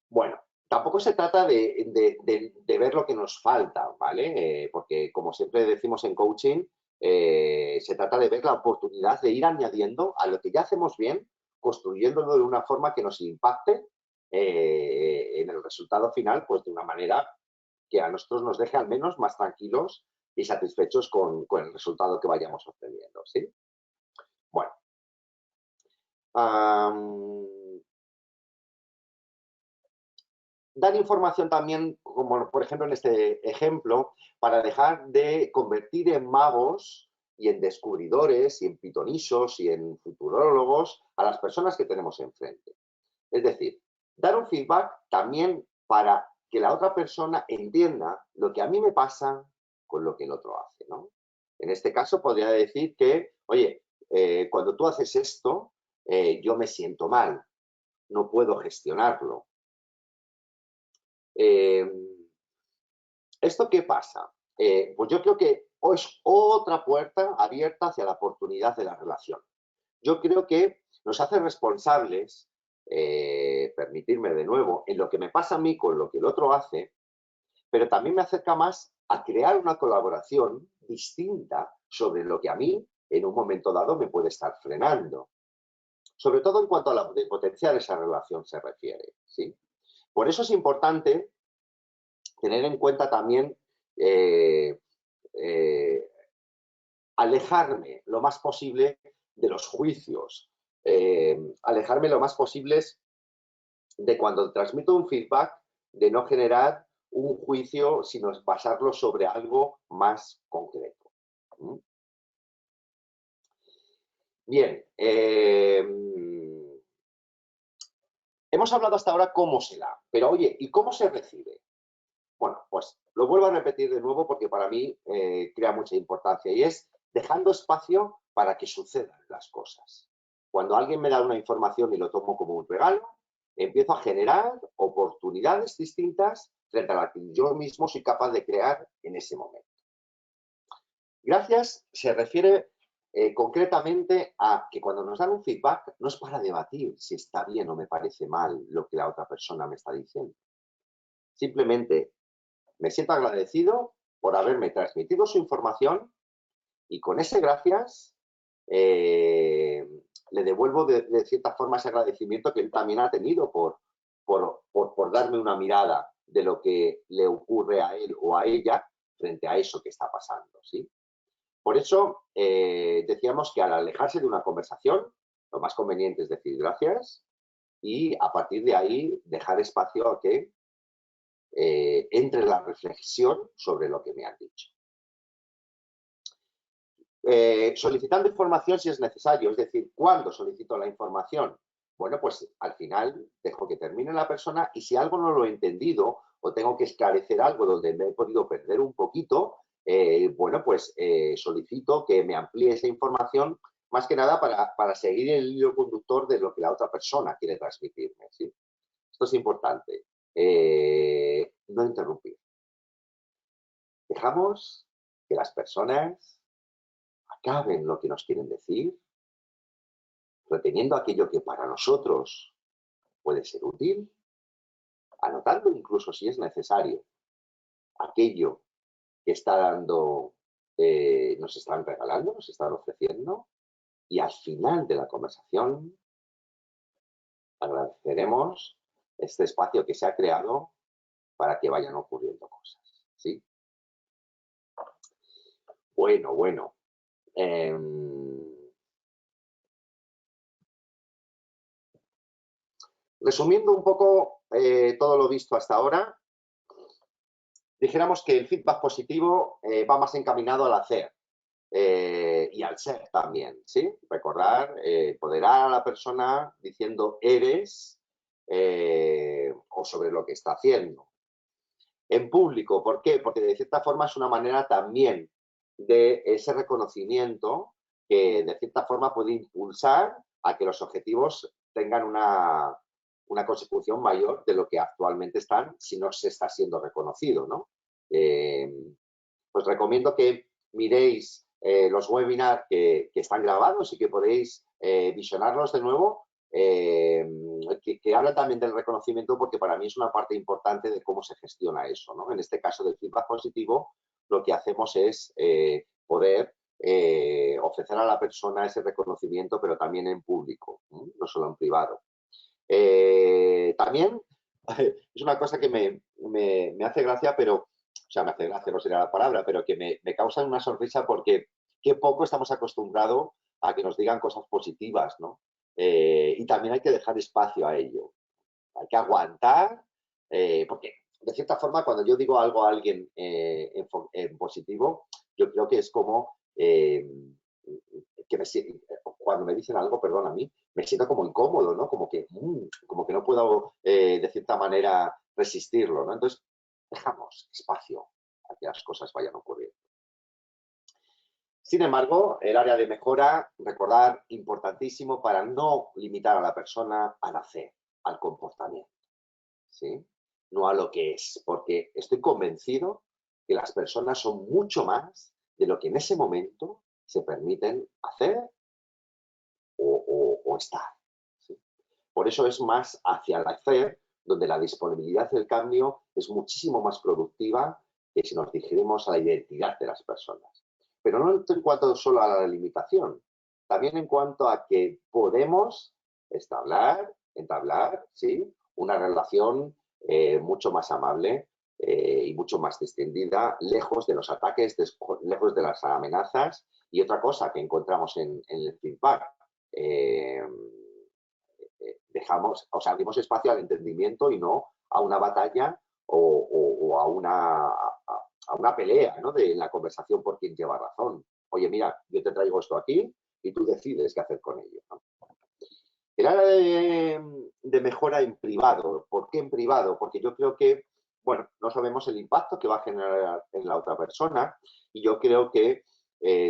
Bueno, tampoco se trata de ver lo que nos falta, ¿vale? Porque como siempre decimos en coaching, se trata de ver la oportunidad de ir añadiendo a lo que ya hacemos bien, construyéndolo de una forma que nos impacte en el resultado final, pues de una manera que a nosotros nos deje al menos más tranquilos y satisfechos con el resultado que vayamos obteniendo, ¿sí? Bueno. Dar información también, como por ejemplo en este ejemplo, para dejar de convertir en magos y en descubridores y en pitonisos y en futurólogos a las personas que tenemos enfrente. Es decir, dar un feedback también para que la otra persona entienda lo que a mí me pasa con lo que el otro hace, ¿no? En este caso podría decir que, oye, cuando tú haces esto, yo me siento mal, no puedo gestionarlo. ¿Esto qué pasa? Pues yo creo que es otra puerta abierta hacia la oportunidad de la relación. Yo creo que nos hace responsables, permitirme de nuevo, en lo que me pasa a mí con lo que el otro hace, pero también me acerca más a crear una colaboración distinta sobre lo que a mí en un momento dado me puede estar frenando. Sobre todo en cuanto a la de potenciar esa relación se refiere, ¿sí? Por eso es importante tener en cuenta también alejarme lo más posible de los juicios, alejarme lo más posible de cuando transmito un feedback, de no generar un juicio, sino basarlo sobre algo más concreto. Bien, hemos hablado hasta ahora cómo se da, pero oye, ¿y cómo se recibe? Bueno, pues lo vuelvo a repetir de nuevo porque para mí crea mucha importancia y es dejando espacio para que sucedan las cosas. Cuando alguien me da una información y lo tomo como un regalo, empiezo a generar oportunidades distintas frente a las que yo mismo soy capaz de crear en ese momento. Gracias se refiere concretamente a que cuando nos dan un feedback no es para debatir si está bien o me parece mal lo que la otra persona me está diciendo. Simplemente me siento agradecido por haberme transmitido su información y con ese gracias le devuelvo de cierta forma ese agradecimiento que él también ha tenido por darme una mirada de lo que le ocurre a él o a ella frente a eso que está pasando, ¿sí? Por eso decíamos que al alejarse de una conversación, lo más conveniente es decir gracias y a partir de ahí dejar espacio a que entre la reflexión sobre lo que me han dicho. Solicitando información si es necesario, es decir, ¿cuándo solicito la información? Bueno, pues al final dejo que termine la persona y si algo no lo he entendido o tengo que esclarecer algo donde me he podido perder un poquito, bueno, pues solicito que me amplíe esa información más que nada para seguir el hilo conductor de lo que la otra persona quiere transmitirme, ¿sí? Esto es importante. No interrumpir. Dejamos que las personas acaben lo que nos quieren decir, reteniendo aquello que para nosotros puede ser útil, anotando incluso si es necesario aquello que está dando, nos están regalando, nos están ofreciendo, y al final de la conversación agradeceremos este espacio que se ha creado para que vayan ocurriendo cosas, ¿sí? Bueno. Resumiendo un poco todo lo visto hasta ahora, dijéramos que el feedback positivo va más encaminado al hacer y al ser también, ¿sí? Recordar, empoderar a la persona diciendo eres o sobre lo que está haciendo. En público, ¿por qué? Porque de cierta forma es una manera también de ese reconocimiento que de cierta forma puede impulsar a que los objetivos tengan una consecución mayor de lo que actualmente están si no se está siendo reconocido, ¿no? Pues recomiendo que miréis los webinars que están grabados y que podéis visionarlos de nuevo, que hablan también del reconocimiento porque para mí es una parte importante de cómo se gestiona eso, ¿no? En este caso del feedback positivo, lo que hacemos es poder ofrecer a la persona ese reconocimiento, pero también en público, no solo en privado. También es una cosa que me hace gracia, pero, o sea, me hace gracia, no sería la palabra, pero que me causa una sonrisa porque qué poco estamos acostumbrados a que nos digan cosas positivas, ¿no? Y también hay que dejar espacio a ello. Hay que aguantar, porque de cierta forma cuando yo digo algo a alguien en positivo, yo creo que es como que cuando me dicen algo, perdón, a mí, me siento como incómodo, ¿no? Como que no puedo, de cierta manera, resistirlo, ¿no? Entonces, dejamos espacio a que las cosas vayan ocurriendo. Sin embargo, el área de mejora, recordar, importantísimo para no limitar a la persona al hacer, al comportamiento, ¿sí? No a lo que es, porque estoy convencido que las personas son mucho más de lo que en ese momento se permiten hacer o estar, ¿sí? Por eso es más hacia el hacer, donde la disponibilidad del cambio es muchísimo más productiva que si nos dirigimos a la identidad de las personas. Pero no en cuanto solo a la limitación, también en cuanto a que podemos entablar, ¿sí?, una relación mucho más amable y mucho más distendida, lejos de los ataques, lejos de las amenazas. Y otra cosa que encontramos en el feedback, abrimos espacio al entendimiento y no a una batalla o a una pelea, ¿no?, en la conversación por quien lleva razón. Oye, mira, yo te traigo esto aquí y tú decides qué hacer con ello, ¿no? El área de mejora en privado. ¿Por qué en privado? Porque yo creo que bueno, no sabemos el impacto que va a generar en la otra persona y yo creo que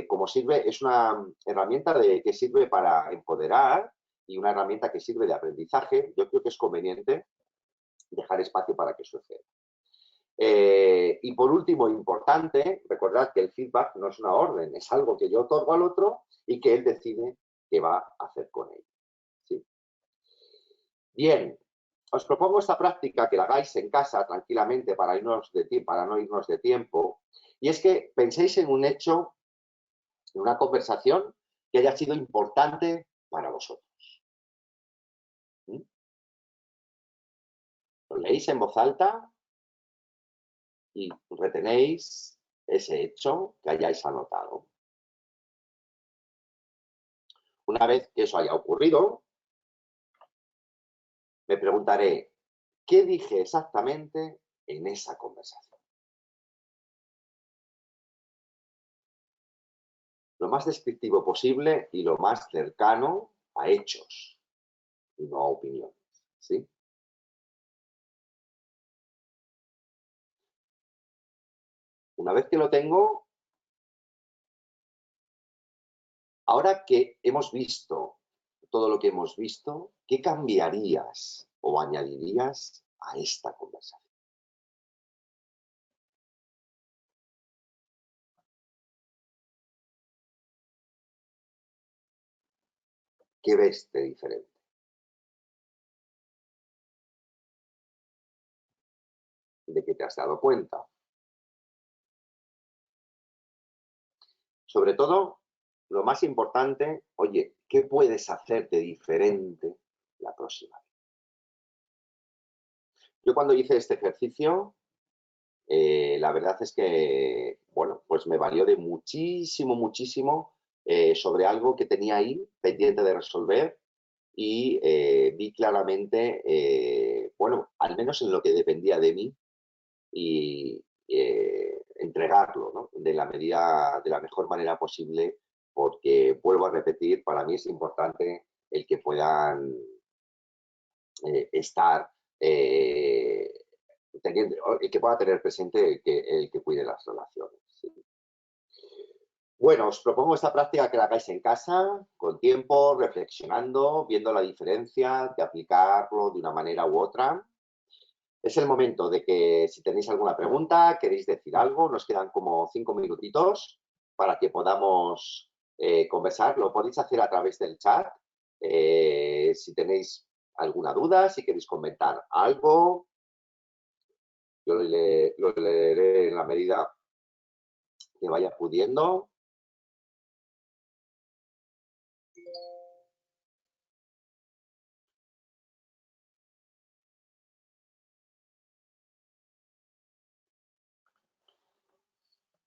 como sirve, es una herramienta que sirve para empoderar y una herramienta que sirve de aprendizaje, yo creo que es conveniente dejar espacio para que suceda. Y por último, importante, recordad que el feedback no es una orden, es algo que yo otorgo al otro y que él decide qué va a hacer con ello. ¿Sí? Bien, os propongo esta práctica que la hagáis en casa tranquilamente para no irnos de tiempo, y es que penséis en un hecho, en una conversación que haya sido importante para vosotros. ¿Mm? Lo leéis en voz alta y retenéis ese hecho que hayáis anotado. Una vez que eso haya ocurrido, me preguntaré, ¿qué dije exactamente en esa conversación? Lo más descriptivo posible y lo más cercano a hechos y no a opiniones. ¿Sí? Una vez que lo tengo, ahora que hemos visto todo lo que hemos visto, ¿qué cambiarías o añadirías a esta conversación? ¿Qué ves de diferente? ¿De qué te has dado cuenta? Sobre todo, lo más importante, oye, ¿qué puedes hacer de diferente la próxima vez? Yo cuando hice este ejercicio, la verdad es que, bueno, pues me valió de muchísimo, muchísimo sobre algo que tenía ahí pendiente de resolver y vi claramente, bueno, al menos en lo que dependía de mí y entregarlo, ¿no? De la mejor manera posible, porque vuelvo a repetir, para mí es importante el que puedan estar teniendo, el que pueda tener presente el que cuide las relaciones. ¿Sí? Bueno, os propongo esta práctica que la hagáis en casa, con tiempo, reflexionando, viendo la diferencia, de aplicarlo de una manera u otra. Es el momento de que si tenéis alguna pregunta, queréis decir algo, nos quedan como 5 minutitos para que podamos conversar. Lo podéis hacer a través del chat. Si tenéis alguna duda, si queréis comentar algo, yo lo leeré en la medida que vaya pudiendo.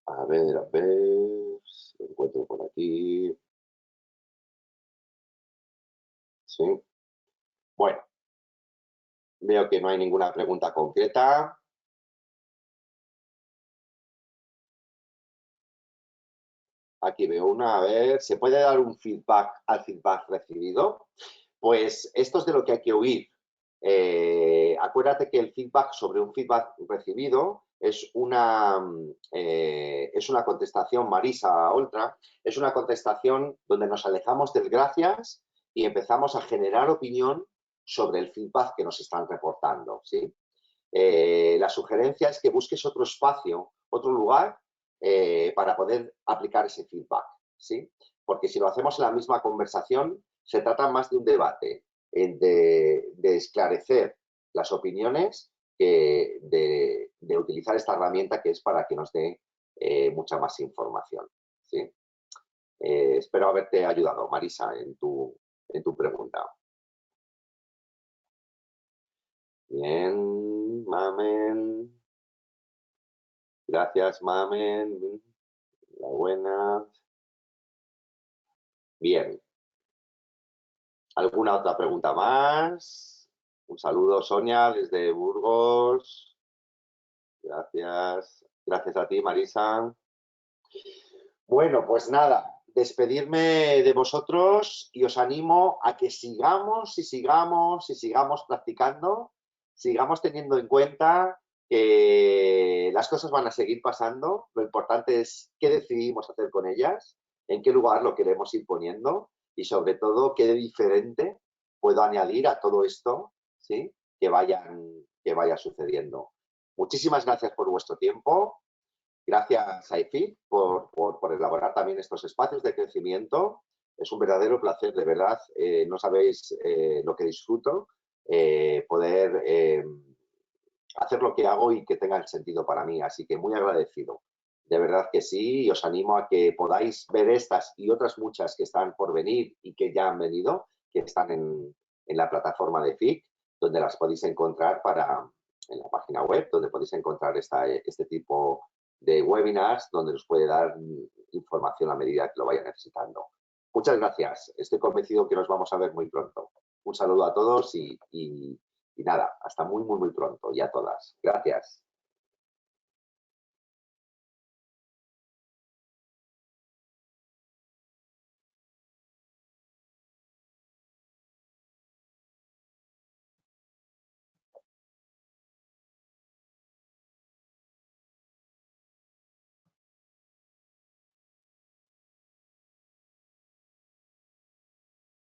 A ver, si lo encuentro por aquí. Sí. Bueno, veo que no hay ninguna pregunta concreta. Aquí veo una, a ver, ¿se puede dar un feedback al feedback recibido? Pues esto es de lo que hay que huir. Acuérdate que el feedback sobre un feedback recibido es una contestación, Marisa Oltra, es una contestación donde nos alejamos del gracias y empezamos a generar opinión sobre el feedback que nos están reportando. ¿Sí? La sugerencia es que busques otro espacio, otro lugar para poder aplicar ese feedback, ¿sí? Porque si lo hacemos en la misma conversación, se trata más de un debate, de esclarecer las opiniones que de utilizar esta herramienta que es para que nos dé mucha más información, ¿sí? Espero haberte ayudado, Marisa, en tu pregunta. Bien, Mamen. Gracias, Mamen. La buena. Bien. ¿Alguna otra pregunta más? Un saludo, Sonia, desde Burgos. Gracias. Gracias a ti, Marisa. Bueno, pues nada, despedirme de vosotros y os animo a que sigamos y sigamos y sigamos practicando, sigamos teniendo en cuenta que las cosas van a seguir pasando, lo importante es qué decidimos hacer con ellas, en qué lugar lo queremos ir poniendo y sobre todo qué de diferente puedo añadir a todo esto, ¿sí? Que vaya sucediendo. Muchísimas gracias por vuestro tiempo. Gracias a IFIC por elaborar también estos espacios de crecimiento. Es un verdadero placer, de verdad. No sabéis lo que disfruto poder hacer lo que hago y que tenga el sentido para mí. Así que muy agradecido. De verdad que sí, y os animo a que podáis ver estas y otras muchas que están por venir y que ya han venido, que están en la plataforma de FIC, donde las podéis encontrar en la página web, donde podéis encontrar este tipo de webinars, donde os puede dar información a medida que lo vaya necesitando. Muchas gracias. Estoy convencido que nos vamos a ver muy pronto. Un saludo a todos y nada, hasta muy, muy, muy pronto y a todas. Gracias.